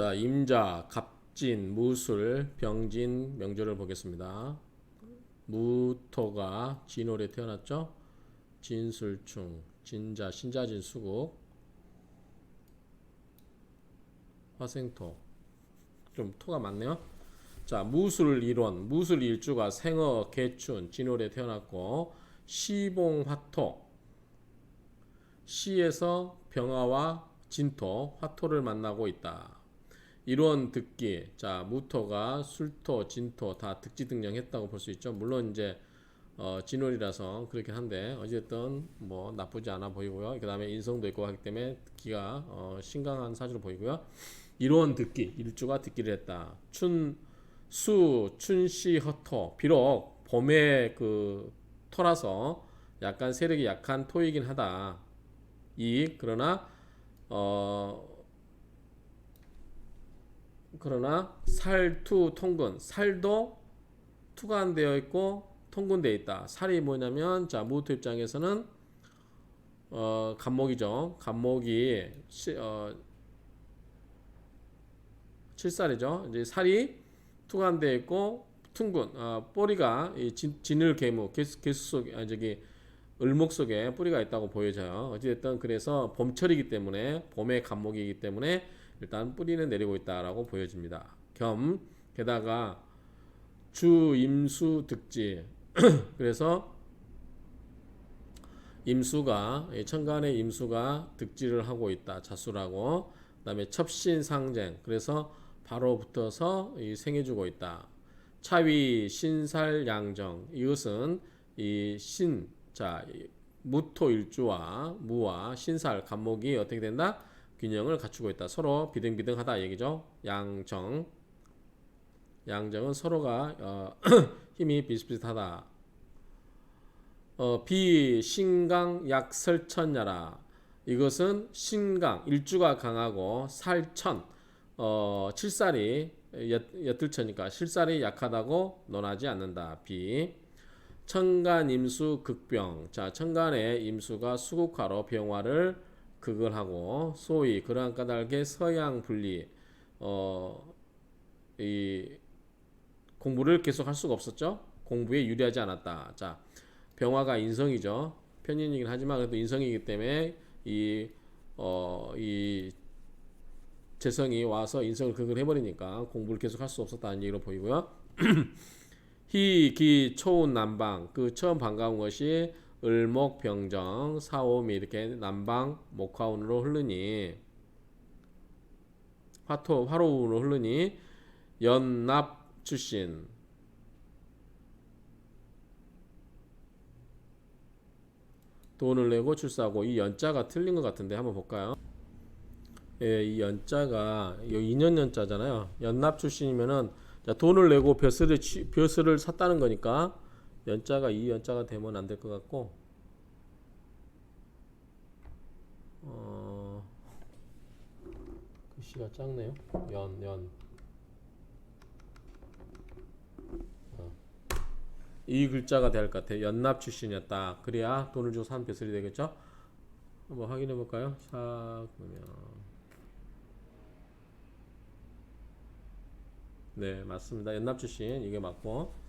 자, 임자, 갑진, 무술, 병진, 명조를 보겠습니다. 무토가 진월에 태어났죠. 진술충, 진자, 신자진, 수국, 화생토. 좀 토가 많네요. 자, 무술 일원, 무술 일주가 생어, 개춘, 진월에 태어났고, 시봉, 화토, 시에서 병화와 진토, 화토를 만나고 있다. 일원 득기. 자, 무토가 술토, 진토 다 득지득령했다고 볼 수 있죠. 물론 이제 진월이라서 그렇긴 한데 어쨌든 뭐 나쁘지 않아 보이고요. 그 다음에 인성도 있고 하기 때문에 득기가 신강한 사주로 보이고요. 일원 득기, 일주가 득기를 했다. 수, 춘시, 허토. 비록 봄에 그 토라서 약간 세력이 약한 토이긴 하다. 그러나 살투 통근, 살도 투관되어 있고 통근되어 있다. 살이 뭐냐면 자, 무토 입장에서는 간목이죠. 간목이 칠살이죠. 이제 살이 투관되어 있고 퉁근, 뿌리가 이 진을 계무, 개수 속에 저기 을목 속에 뿌리가 있다고 보여져요. 어찌됐든 그래서 봄철이기 때문에 봄의 간목이기 때문에 일단 뿌리는 내리고 있다라고 보여집니다. 게다가 주 임수 득지 그래서 임수가 천간의 임수가 득지를 하고 있다. 자수라고. 그다음에 첩신상쟁 그래서 바로 붙어서 생해주고 있다. 차위 신살양정 이것은 자 무토일주와 무와 신살 간목이 어떻게 된다? 균형을 갖추고 있다. 서로 비등비등하다 얘기죠. 양정은 서로가 힘이 비슷비슷하다. 비신강 약설천야라. 이것은 신강 일주가 강하고 살천 칠살이 옅을쳐니까 실살이 약하다고 논하지 않는다. 천간 임수 극병. 자, 천간의 임수가 수국화로 병화를 극을 하고 소위 그러한 까닭에 서양 분리 이 공부를 계속 할 수가 없었죠. 공부에 유리하지 않았다. 자, 병화가 인성이죠. 편인이긴 하지만 그래도 인성이기 때문에 이 재성이 와서 인성을 극을 해버리니까 공부를 계속 할 수 없었다는 얘기로 보이고요. 기 초운 남방 그 처음 반가운 것이 을목병정 사오미 이렇게 남방 목화운으로 흐르니 화로운으로 흐르니 연납 출신 돈을 내고 출사하고 이 연자가 틀린 것 같은데 한번 볼까요? 예, 이 연자가 이 2년 연자잖아요. 연납 출신이면은 자, 돈을 내고 벼슬을 샀다는 거니까 연자가 이 연자가 되면 안 될 것 같고 글씨가 작네요. 이 글자가 될 것 같아요. 연납 출신이었다. 그래야 돈을 주고 산 벼슬이 되겠죠? 한번 확인해 볼까요? 사 그러면 네, 맞습니다. 연납 출신 이게 맞고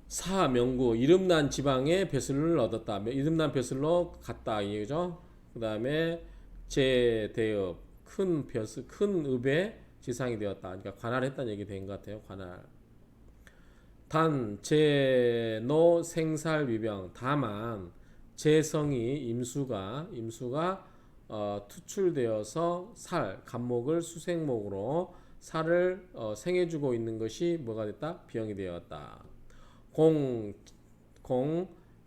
사명구 이름난 지방에 벼슬을 얻었다. 이름난 벼슬로 갔다 이거죠. 그 다음에 제대업 큰 벼슬 큰 읍의 지상이 되었다. 그러니까 관할했다는 얘기 된 것 같아요. 관할. 단 제노 생살 위병 다만 재성이 임수가 투출되어서 살 간목을 수생목으로 살을 생해주고 있는 것이 뭐가 됐다? 비형이 되었다. 공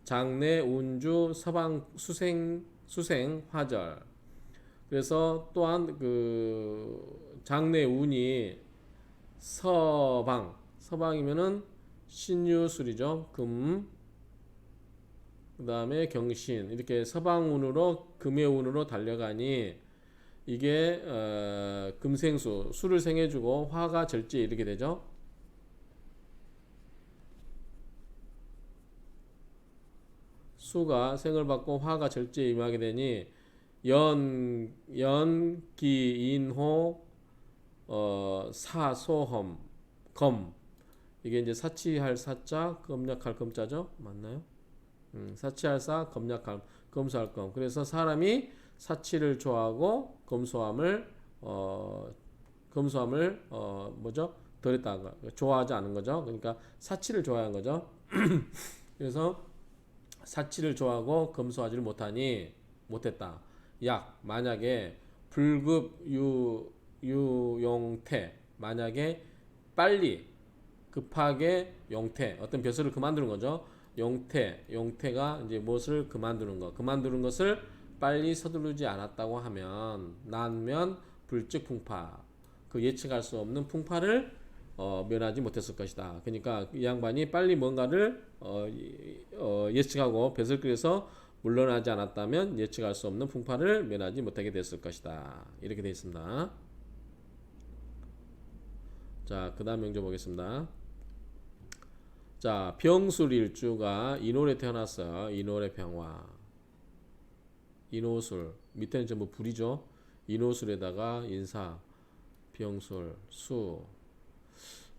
장내 운주 서방 수생 화절 그래서 또한 그 장내 운이 서방이면은 신유술이죠. 그 다음에 경신 이렇게 서방운으로 금의 운으로 달려가니 이게 금생수 수를 생해주고 화가 절제 이렇게 되죠. 수가 생을 받고 화가 절제에 임하게 되니 연기인호 사소험 검 이게 이제 사치할 사자 검약할 검자죠 맞나요? 사치할 사 검약할 검소할 검 그래서 사람이 사치를 좋아하고 검소함을 뭐죠 덜했다 좋아하지 않은 거죠 그러니까 사치를 좋아한 거죠 그래서 사치를 좋아하고 검소하지를 못했다. 약 만약에 불급 유용태 만약에 빨리 급하게 용태 어떤 벼슬을 그만두는 거죠. 용태가 이제 무엇을 그만두는 것을 빨리 서두르지 않았다고 하면 난면 불즉 풍파 그 예측할 수 없는 풍파를 면하지 못했을 것이다. 그러니까 이 양반이 빨리 뭔가를 예측하고 벼슬 끓여서 물러나지 않았다면 예측할 수 없는 풍파를 면하지 못하게 됐을 것이다. 이렇게 되어 있습니다. 자, 그 다음 명조 보겠습니다. 자, 병술일주가 인월에 태어났어요. 인월의 병화. 인호술. 밑에는 전부 불이죠. 인호술에다가 인사, 병술, 수.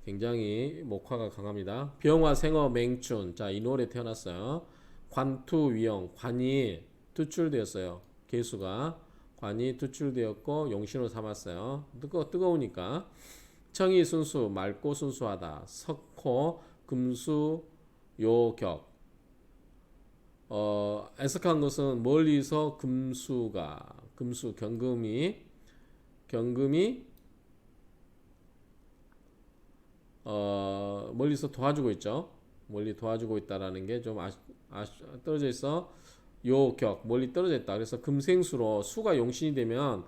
굉장히 목화가 강합니다. 병화, 생어, 맹춘. 자, 인월에 태어났어요. 관투, 위영. 관이 투출되었어요. 개수가. 관이 투출되었고 용신으로 삼았어요. 뜨거우니까. 청이 순수, 맑고 순수하다. 석호, 금수, 요격. 애석한 것은 멀리서 금수, 경금이 멀리서 도와주고 있죠. 멀리 도와주고 있다라는 게 좀 떨어져 있어. 요격, 멀리 떨어져 있다. 그래서 금생수로 수가 용신이 되면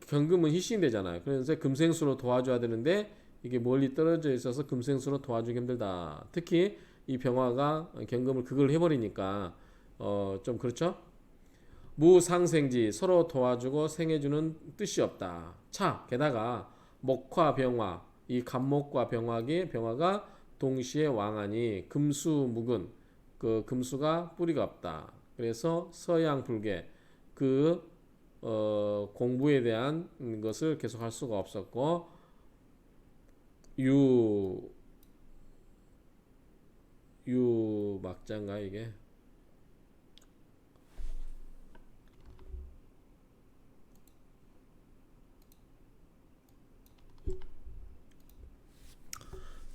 경금은 희신이 되잖아요. 그래서 금생수로 도와줘야 되는데 이게 멀리 떨어져 있어서 금생수로 도와주기 힘들다. 특히 이 병화가 경금을 그걸 해버리니까 좀 그렇죠. 무상생지 서로 도와주고 생해주는 뜻이 없다. 게다가 목화 병화 이 간목과 병화가 동시에 왕하니 금수묵은 그 금수가 뿌리가 없다. 그래서 서양 불계 공부에 대한 것을 계속할 수가 없었고 막자인가 이게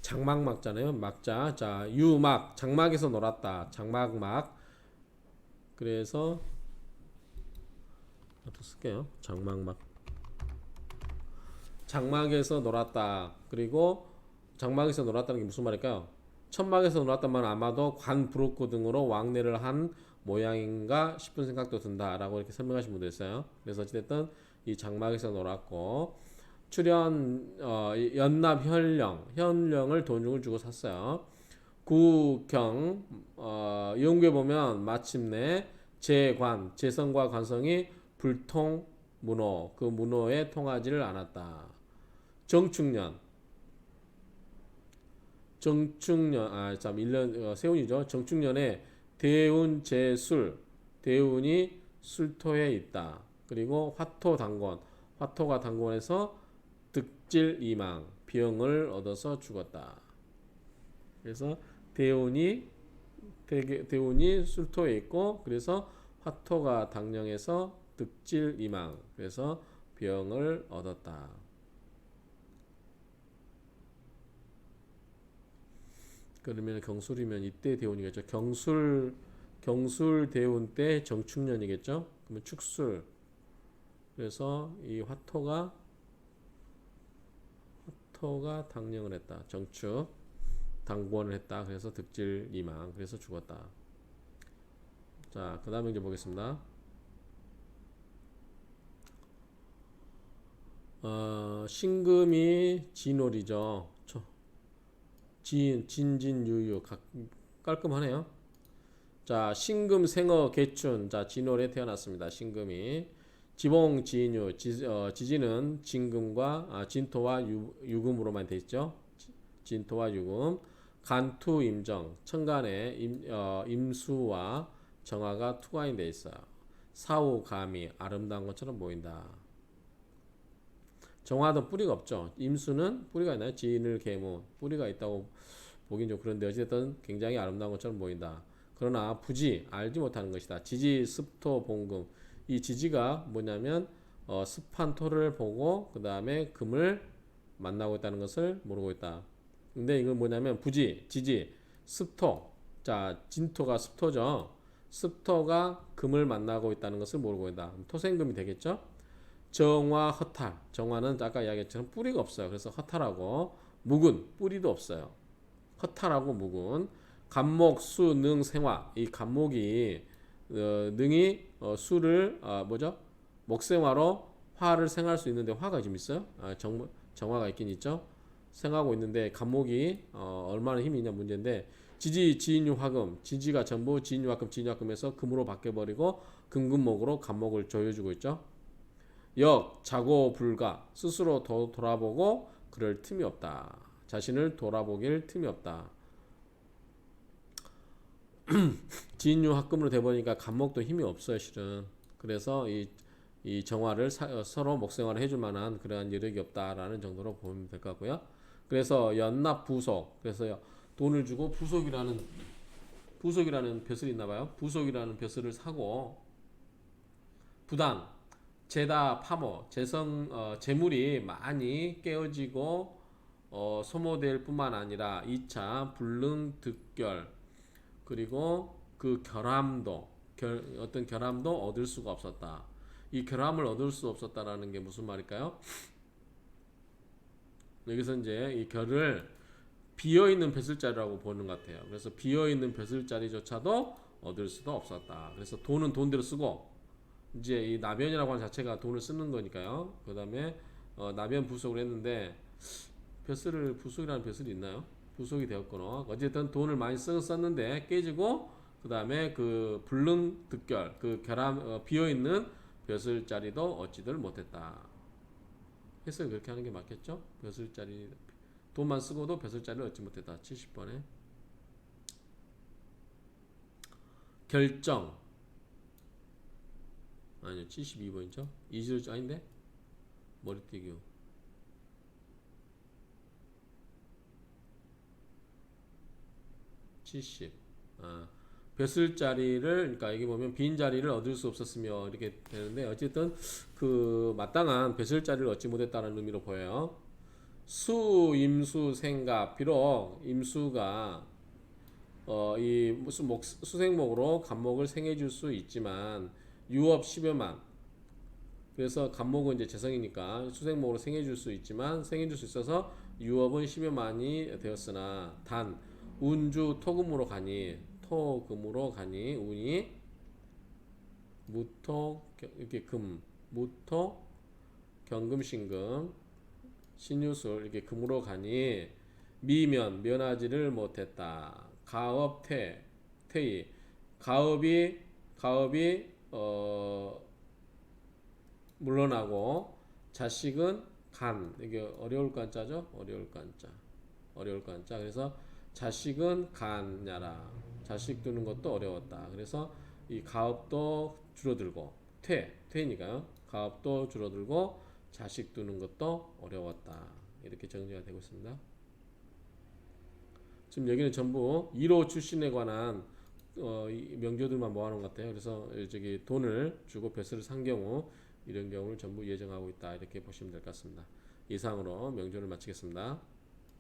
장막막자네요. 막자. 자, 장막에서 놀았다. 장막막. 그래서 또 쓸게요. 장막에서 놀았다. 그리고 장막에서 놀았다는 게 무슨 말일까요? 천막에서 놀았다면 아마도 관 부록고 등으로 왕래를 한 모양인가 싶은 생각도 든다라고 이렇게 설명하신 분도 있어요. 그래서 어찌됐든 이 장막에서 놀았고 출연 연납 현령을 돈을 주고 샀어요. 구경 연구해 보면 마침내 재성과 관성이 불통 문호 그 문호에 통하지를 않았다. 정축년 1년 세운이죠. 정축년에 대운 재술 대운이 술토에 있다. 그리고 화토가 당권에서 득질이망 병을 얻어서 죽었다. 그래서 대운이 술토에 있고 그래서 화토가 당령해서 득질이망 그래서 병을 얻었다. 그러면 경술이면 이때 대운이겠죠. 경술 대운 때 정축년이겠죠. 그러면 축술. 그래서 이 화토가 당령을 했다. 정축 당권을 했다. 그래서 득질이망 그래서 죽었다. 자, 그 다음에 이제 보겠습니다. 신금이 진월이죠. 진진유유 깔끔하네요. 자, 신금 생어 개춘. 자, 진월에 태어났습니다. 신금이 지봉 지인유 지지는 진금과 진토와 유금으로만 되어 있죠. 진토와 유금. 간투 임정 천간에 임수와 정화가 투관이 되어 있어요. 사후 감이 아름다운 것처럼 보인다. 정화도 뿌리가 없죠. 임수는 뿌리가 있나요? 진을 계모 뿌리가 있다고 보긴 좀 그런데 어쨌든 굉장히 아름다운 것처럼 보인다. 그러나 부지 알지 못하는 것이다. 지지 습토 봉금 이 지지가 뭐냐면 습한 토를 보고 그 다음에 금을 만나고 있다는 것을 모르고 있다. 근데 이건 뭐냐면 부지, 지지, 습토. 자, 진토가 습토죠. 습토가 금을 만나고 있다는 것을 모르고 있다. 토생금이 되겠죠? 정화, 허탈. 정화는 아까 이야기했처럼 뿌리가 없어요. 그래서 허탈하고 묵은 뿌리도 없어요. 허탈하고 묵은 간목, 수, 능, 생화. 이 간목이 능이 수를 뭐죠? 목생화로 화를 생할 수 있는데 화가 좀 있어요? 정화가 있긴 있죠. 생하고 있는데 간목이 얼마나 힘이 있냐 문제인데 지지, 지인유, 화금. 지지가 전부 지인유, 화금, 지인유, 화금에서 금으로 바뀌어버리고 금금목으로 간목을 조여주고 있죠. 역, 자고 불가. 스스로 돌아보고 그럴 틈이 없다. 자신을 돌아보길 틈이 없다. 지인유 합금으로 돼버리니까 간목도 힘이 없어요 실은. 그래서 이 정화를 서로 목생화를 해줄 만한 그러한 여력이 없다라는 정도로 보면 될 것 같고요. 그래서 연납 부속. 그래서 돈을 주고 부속이라는 벼슬이 있나봐요. 부속이라는 벼슬을 사고 부당 재다 파모 재물이 많이 깨어지고 소모될 뿐만 아니라 2차 불능 득결 그리고 그 어떤 결함도 얻을 수가 없었다. 이 결함을 얻을 수 없었다라는 게 무슨 말일까요? 여기서 이제 이 결을 비어있는 벼슬자리라고 보는 것 같아요. 그래서 비어있는 벼슬자리조차도 얻을 수도 없었다. 그래서 돈은 돈대로 쓰고 이제 이 나변이라고 하는 자체가 돈을 쓰는 거니까요. 그 다음에 나변 부속을 했는데 부속이라는 벼슬이 있나요? 부속이 되었거나 어쨌든 돈을 많이 썼는데 깨지고 그 다음에 그 불능 득결 그 결함 비어있는 벼슬자리도 얻지들 못했다. 해석을 그렇게 하는 게 맞겠죠? 벼슬자리 돈만 쓰고도 벼슬자리를 얻지 못했다. 70번에 결정 아니요 72번이죠. 이질 아닌데 머리띠기 70 벼슬자리를 그러니까 여기 보면 빈 자리를 얻을 수 없었으며 이렇게 되는데 어쨌든 그 마땅한 벼슬자리를 얻지 못했다는 의미로 보여요. 수, 임수, 생갑 비록 임수가 이 무슨 수생목으로 간목을 생해줄 수 있지만 유업 10여만 그래서 간목은 이제 재성이니까 수생목으로 생해줄 수 있지만 생해줄 수 있어서 유업은 10여만이 되었으나 단 운주 토금으로 가니 운이 무토 이렇게 금 무토 경금 신금 신유술 이렇게 금으로 가니 면하지를 못했다. 가업 퇴이 가업이 물러나고 자식은 이게 어려울 간자죠. 어려울 간자 그래서 자식은 간냐라 자식 두는 것도 어려웠다. 그래서 이 가업도 줄어들고 퇴니까요. 가업도 줄어들고 자식 두는 것도 어려웠다. 이렇게 정리가 되고 있습니다. 지금 여기는 전부 1호 출신에 관한 명조들만 모아놓은 것 같아요. 그래서 저기 돈을 주고 벼슬을 산 경우 이런 경우를 전부 예정하고 있다. 이렇게 보시면 될 것 같습니다. 이상으로 명조를 마치겠습니다.